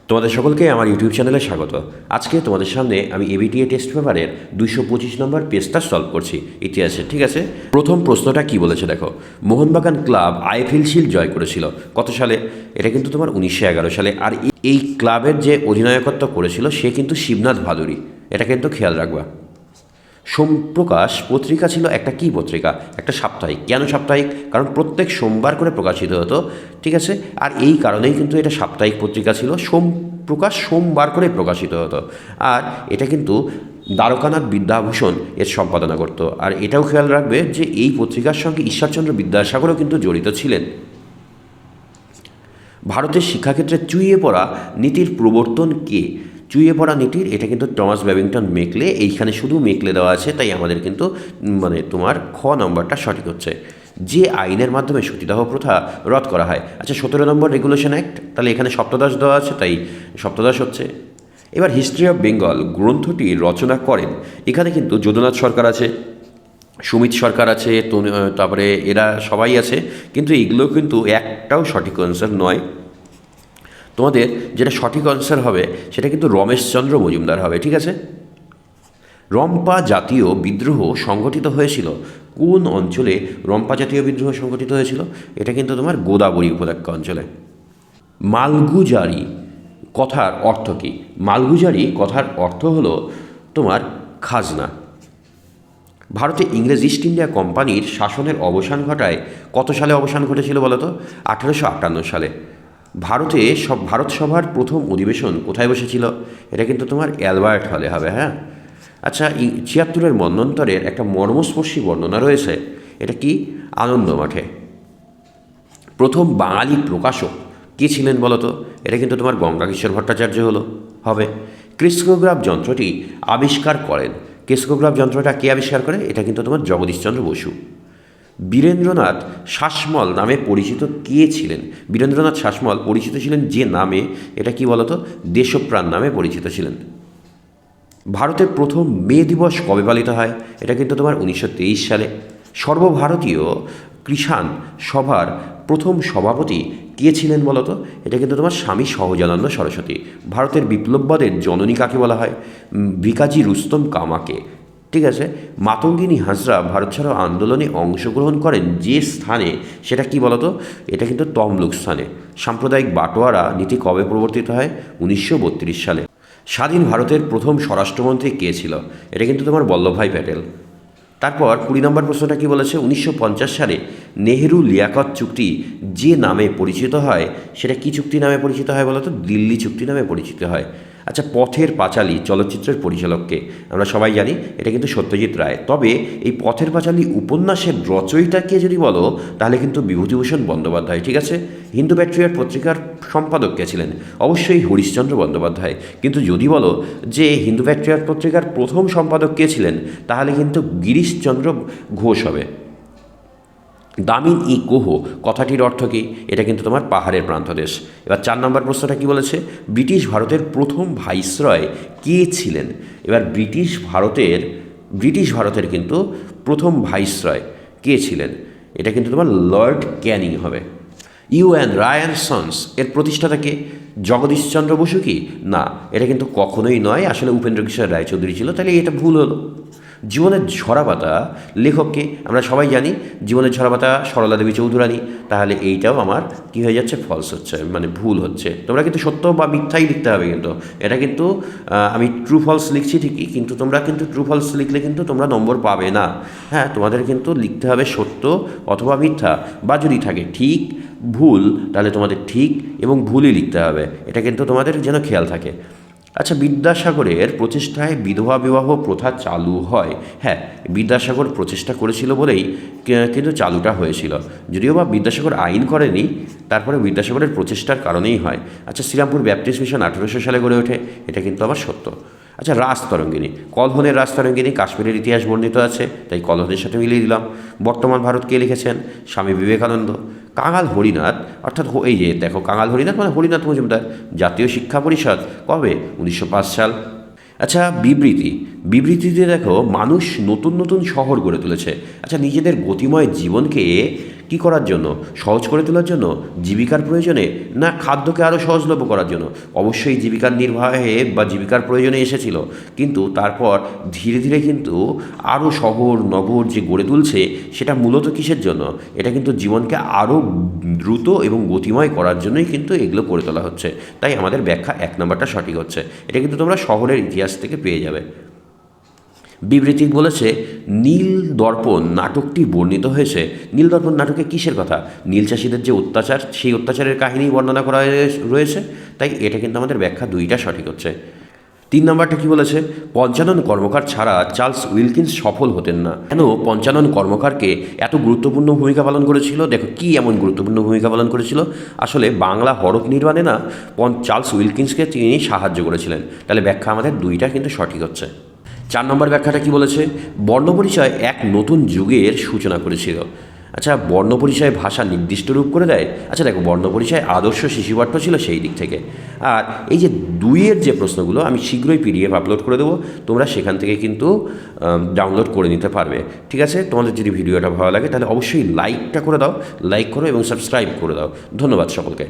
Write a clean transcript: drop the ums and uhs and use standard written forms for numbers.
তোমাদের সকলকে আমার ইউটিউব চ্যানেলে স্বাগত। আজকে তোমাদের সামনে আমি এবিটিএ টেস্ট পেপারের 225 নম্বর পেজটা সলভ করছি ইতিহাসে। ঠিক আছে, প্রথম প্রশ্নটা কি বলেছে দেখো। মোহনবাগান ক্লাব আইএফএল শিল্ড জয় করেছিল কত সালে? এটা কিন্তু তোমার 1911 সালে। আর এই ক্লাবের যে অধিনায়কত্ব করেছিল সে কিন্তু শিবনাথ ভাদুড়ী, এটা কিন্তু খেয়াল রাখবা। সোমপ্রকাশ পত্রিকা ছিল একটা কি পত্রিকা? একটা সাপ্তাহিক। কেন সাপ্তাহিক? কারণ প্রত্যেক সোমবার করে প্রকাশিত হতো। ঠিক আছে, আর এই কারণেই কিন্তু এটা সাপ্তাহিক পত্রিকা ছিল। সোমপ্রকাশ সোমবার করে প্রকাশিত হতো। আর এটা কিন্তু দ্বারকানাথ বিদ্যাভূষণ এর সম্পাদনা করত। আর এটাও খেয়াল রাখবে যে এই পত্রিকার সঙ্গে ঈশ্বরচন্দ্র বিদ্যাসাগরও কিন্তু জড়িত ছিলেন। ভারতের শিক্ষাক্ষেত্রে চুইয়ে পড়া নীতির প্রবর্তন কে? চুইয়ে পড়া নীতির এটা কিন্তু টমাস ব্যাবিংটন মেকলে। এইখানে শুধু মেকলে দেওয়া আছে, তাই আমাদের কিন্তু তোমার খ নম্বরটা সঠিক হচ্ছে। যে আইনের মাধ্যমে সতীদাহ প্রথা রদ করা হয়। আচ্ছা, 17 নম্বর রেগুলেশন অ্যাক্ট, তাহলে এখানে সপ্তদশ দেওয়া আছে, তাই সপ্তদশ হচ্ছে। এবার হিস্ট্রি অফ বেঙ্গল গ্রন্থটি রচনা করেন, এখানে কিন্তু যদুনাথ সরকার আছে, সুমিত সরকার আছে, তারপরে এরা সবাই আছে, কিন্তু এগুলো কিন্তু একটাও সঠিক আনসার নয়। তোমাদের যেটা সঠিক আনসার হবে সেটা কিন্তু রমেশচন্দ্র মজুমদার হবে। ঠিক আছে, রম্পা জাতীয় বিদ্রোহ সংগঠিত হয়েছিল কোন অঞ্চলে? রম্পা জাতীয় বিদ্রোহ সংগঠিত হয়েছিল, এটা কিন্তু তোমার গোদাবরী উপত্যকা অঞ্চলে। মালগুজারি কথার অর্থ কী? মালগুজারি কথার অর্থ হলো তোমার খাজনা। ভারতে ইংরেজ ইস্ট ইন্ডিয়া কোম্পানির শাসনের অবসান ঘটায় কত সালে অবসান ঘটেছিল বলো তো? 1858 সালে। ভারত সভার প্রথম অধিবেশন কোথায় বসেছিল? এটা কিন্তু তোমার অ্যালবার্ট হলে হবে। হ্যাঁ, আচ্ছা, 76-এর মন্বন্তরের একটা মর্মস্পর্শী বর্ণনা রয়েছে, এটা কি? আনন্দ মাঠে। প্রথম বাঙালি প্রকাশক কে ছিলেন বলো তো? এটা কিন্তু তোমার গঙ্গাকিশোর ভট্টাচার্য হবে। ক্রিস্কোগ্রাফ যন্ত্রটি আবিষ্কার করেন, ক্রিস্কোগ্রাফ যন্ত্রটা কে আবিষ্কার করে? এটা কিন্তু তোমার জগদীশচন্দ্র বসু। বীরেন্দ্রনাথ শাসমল নামে পরিচিত কে ছিলেন? বীরেন্দ্রনাথ শাসমল পরিচিত ছিলেন যে নামে, এটা কি বলতো? দেশপ্রাণ নামে পরিচিত ছিলেন। ভারতের প্রথম মে দিবস কবে পালিত হয়? এটা কিন্তু তোমার 1923 সালে। সর্বভারতীয় কৃষাণ সভার প্রথম সভাপতি কে ছিলেন বলতো? এটা কিন্তু তোমার স্বামী সহজানন্দ সরস্বতী। ভারতের বিপ্লববাদের জননী কাকে বলা হয়? ভিকাজি রুস্তম কামাকে। ঠিক আছে, মাতঙ্গিনী হাজরা ভারত ছাড়ো আন্দোলনে অংশগ্রহণ করেন যে স্থানে, সেটা কি বলতো? এটা কিন্তু তমলুক স্থানে। সাম্প্রদায়িক বাটোয়ারা নীতি কবে প্রবর্তিত হয়? 1932 সালে। স্বাধীন ভারতের প্রথম স্বরাষ্ট্রমন্ত্রী কে ছিল? এটা কিন্তু তোমার বল্লভভাই প্যাটেল। তারপর 20 নম্বর প্রশ্নটা কি বলেছে? 1950 সালে নেহেরু লিয়াকত চুক্তি যে নামে পরিচিত হয়, সেটা কি চুক্তি নামে পরিচিত হয় বলো তো? দিল্লি চুক্তি নামে পরিচিত হয়। আচ্ছা, পথের পাঁচালী চলচ্চিত্রের পরিচালককে? আমরা সবাই জানি এটা কিন্তু সত্যজিৎ রায়। তবে এই পথের পাঁচালী উপন্যাসের রচয়িতাকে যদি বলো, তাহলে কিন্তু বিভূতিভূষণ বন্দ্যোপাধ্যায়। ঠিক আছে, হিন্দু প্যাট্রিয়ট পত্রিকার সম্পাদক কে ছিলেন? অবশ্যই হরিশচন্দ্র বন্দ্যোপাধ্যায়। কিন্তু যদি বলো যে হিন্দু প্যাট্রিয়ট পত্রিকার প্রথম সম্পাদক কে ছিলেন, তাহলে কিন্তু গিরিশচন্দ্র ঘোষ হবে। দামিন ই কোহ কথাটির অর্থ কী? এটা কিন্তু তোমার পাহাড়ের প্রান্তদেশ। এবার 4 নম্বর প্রশ্নটা কি বলেছে? ব্রিটিশ ভারতের প্রথম ভাইসরয় কে ছিলেন? এবার ব্রিটিশ ভারতের কিন্তু প্রথম ভাইসরয় কে ছিলেন? এটা কিন্তু তোমার লর্ড ক্যানিং হবে। ইউএন রায়ান সন্স এর প্রতিষ্ঠাতা কে? জগদীশচন্দ্র বসু কি? না, এটা কিন্তু কখনোই নয়, আসলে উপেন্দ্র কিশোর রায়চৌধুরী ছিল। তাহলে এটা ভুল হলো। জীবনের ঝরাপাতা লেখককে? আমরা সবাই জানি জীবনের ঝরাপাতা সরলা দেবী চৌধুরানী। তাহলে এইটাও আমার কী হয়ে যাচ্ছে? ফলস হচ্ছে, ভুল হচ্ছে। তোমরা কিন্তু সত্য বা মিথ্যাই লিখতে হবে। কিন্তু এটা কিন্তু আমি ট্রু ফলস লিখছি ঠিকই, কিন্তু তোমরা কিন্তু ট্রু ফলস লিখলে কিন্তু তোমরা নম্বর পাবে না। হ্যাঁ, তোমাদের কিন্তু লিখতে হবে সত্য অথবা মিথ্যা, বা যদি থাকে ঠিক ভুল, তাহলে তোমাদের ঠিক এবং ভুলই লিখতে হবে। এটা কিন্তু তোমাদের যেন খেয়াল থাকে। আচ্ছা, বিদ্যাসাগরের প্রচেষ্টায় বিধবা বিবাহ প্রথা চালু হয়। হ্যাঁ, বিদ্যাসাগর প্রচেষ্টা করেছিল বলেই কিন্তু চালুটা হয়েছিল। যদিও বা বিদ্যাসাগর আইন করেনি, তারপরে বিদ্যাসাগরের প্রচেষ্টার কারণেই হয়। আচ্ছা, শ্রীরামপুর ব্যাপটিস্ট মিশন 1800 সালে গড়ে ওঠে, এটা কিন্তু আবার সত্য। আচ্ছা, রাজতরঙ্গিনী, কলহনের রাজতরঙ্গিনী কাশ্মীরের ইতিহাস বর্ণিত আছে, তাই কলহনের সাথে মিলিয়ে দিলাম। বর্তমান ভারত কে লিখেছেন? স্বামী বিবেকানন্দ। কাঙাল হরিনাথ, অর্থাৎ এই যে দেখো, কাঙাল হরিনাথ মানে হরিনাথ মজুমদার। জাতীয় শিক্ষা পরিষদ কবে? 1905 সাল। আচ্ছা, বিবৃতিতে দেখো মানুষ নতুন নতুন শহর গড়ে তুলেছে। আচ্ছা, নিজেদের গতিময় জীবনকে কি করার জন্য? সহজ করে তোলার জন্য, জীবিকার প্রয়োজনে, না খাদ্যকে আরও সহজলভ্য করার জন্য? অবশ্যই জীবিকার নির্বাহে বা জীবিকার প্রয়োজনে এসেছিল, কিন্তু তারপর ধীরে ধীরে কিন্তু আরও শহর নগর যে গড়ে তুলছে সেটা মূলত কিসের জন্য? এটা কিন্তু জীবনকে আরও দ্রুত এবং গতিময় করার জন্যই কিন্তু এগুলো করে তোলা হচ্ছে। তাই আমাদের ব্যাখ্যা 1 নম্বরটা সঠিক হচ্ছে। এটা কিন্তু তোমরা শহরের ইতিহাস থেকে পেয়ে যাবে। বিবৃতি বলেছে নীল দর্পণ নাটকটি বর্ণিত হয়েছে। নীল দর্পণ নাটকে কিসের কথা? নীল চাষিদের যে অত্যাচার, সেই অত্যাচারের কাহিনী বর্ণনা করা রয়েছে। তাই এটা কিন্তু আমাদের ব্যাখ্যা 2টা সঠিক হচ্ছে। 3 নম্বরটা কী বলেছে? পঞ্চানন কর্মকার ছাড়া চার্লস উইলকিন্স সফল হতেন না। কেন পঞ্চানন কর্মকারকে এত গুরুত্বপূর্ণ ভূমিকা পালন করেছিল? দেখো কী এমন গুরুত্বপূর্ণ ভূমিকা পালন করেছিল? আসলে বাংলা হরফ নির্মাণে না চার্লস উইলকিন্সকে তিনি সাহায্য করেছিলেন। তাহলে ব্যাখ্যা আমাদের 2টা কিন্তু সঠিক হচ্ছে। 4 নম্বর ব্যাখ্যাটা কি বলেছে? বর্ণপরিচয় এক নতুন যুগের সূচনা করেছিল। আচ্ছা, বর্ণপরিচয় ভাষা নির্দিষ্ট রূপ করে দেয়। আচ্ছা দেখো, বর্ণপরিচয় আদর্শ শিশুপাঠ্য ছিল সেই দিক থেকে। আর এই যে 2-এর যে প্রশ্নগুলো আমি শীঘ্রই PDF আপলোড করে দেবো, তোমরা সেখান থেকে কিন্তু ডাউনলোড করে নিতে পারবে। ঠিক আছে, তোমাদের যদি ভিডিওটা ভালো লাগে তাহলে অবশ্যই লাইকটা করে দাও, লাইক করো এবং সাবস্ক্রাইব করে দাও। ধন্যবাদ সকলকে।